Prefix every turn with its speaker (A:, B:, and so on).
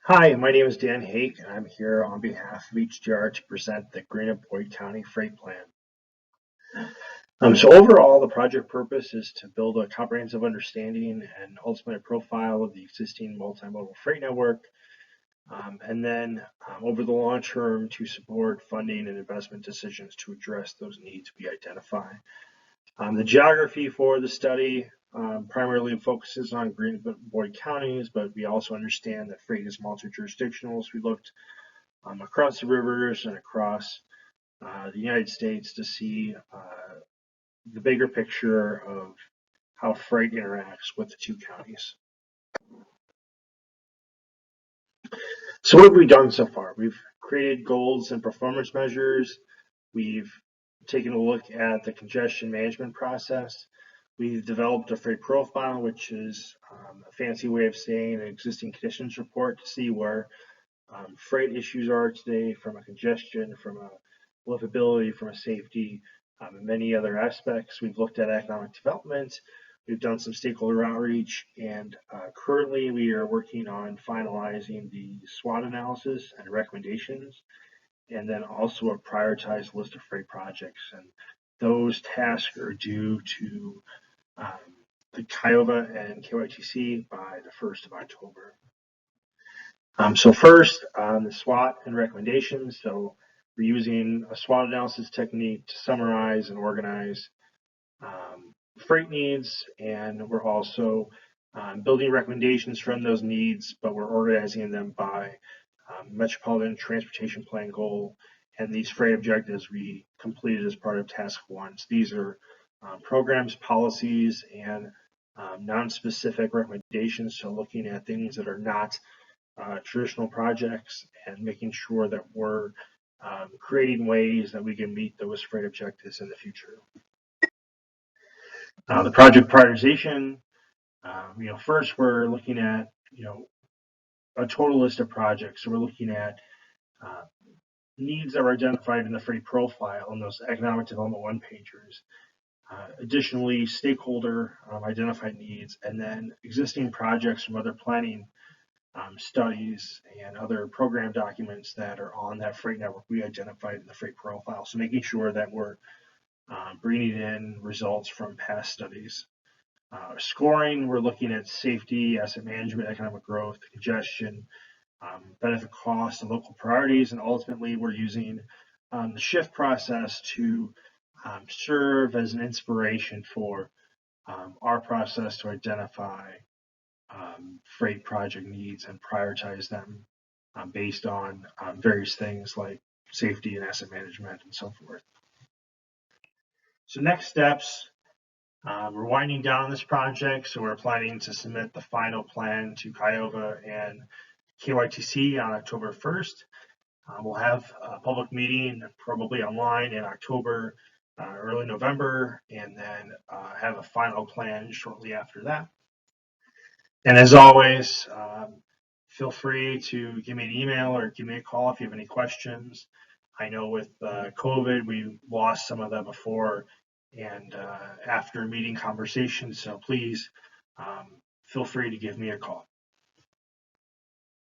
A: Hi, my name is Dan Hake, and I'm here on behalf of HDR to present the Greenup County Freight Plan. So overall, the project purpose is to build a comprehensive understanding and ultimate profile of the existing multimodal freight network, and then over the long term to support funding and investment decisions to address those needs we identify. The geography for the study primarily focuses on Greenup and Boyd counties, but we also understand that freight is multi-jurisdictional, so we looked across the rivers and across the United States to see the bigger picture of how freight interacts with the two counties. So what have we done so far? We've created goals and performance measures. We've taken a look at the congestion management process. We've developed a freight profile, which is a fancy way of saying an existing conditions report to see where freight issues are today from a congestion, from a livability, from a safety, and many other aspects. We've looked at economic development. We've done some stakeholder outreach, and currently we are working on finalizing the SWOT analysis and recommendations, and then also a prioritized list of freight projects. And those tasks are due to the Kiowa and KYTC by the 1st of October. So first, the SWOT and recommendations. So we're using a SWOT analysis technique to summarize and organize freight needs, and we're also building recommendations from those needs, but we're organizing them by Metropolitan Transportation Plan goal and these freight objectives we completed as part of Task 1. So these are programs, policies, and non-specific recommendations. So looking at things that are not traditional projects and making sure that we're creating ways that we can meet those freight objectives in the future. The project prioritization, first we're looking at, a total list of projects. So we're looking at needs that were identified in the freight profile and those economic development one-pagers. Additionally, stakeholder identified needs, and then existing projects from other planning studies and other program documents that are on that freight network we identified in the freight profile. So making sure that we're bringing in results from past studies. Scoring, we're looking at safety, asset management, economic growth, congestion, benefit costs, and local priorities. And ultimately, we're using the shift process to serve as an inspiration for our process to identify freight project needs and prioritize them based on various things like safety and asset management and so forth. So next steps, we're winding down this project, so we're planning to submit the final plan to Kiowa and KYTC on October 1st. We'll have a public meeting probably online in October, early November, and then have a final plan shortly after that. And as always, feel free to give me an email or give me a call if you have any questions. I know with COVID, we lost some of that before and after meeting conversations, so please feel free to give me a call.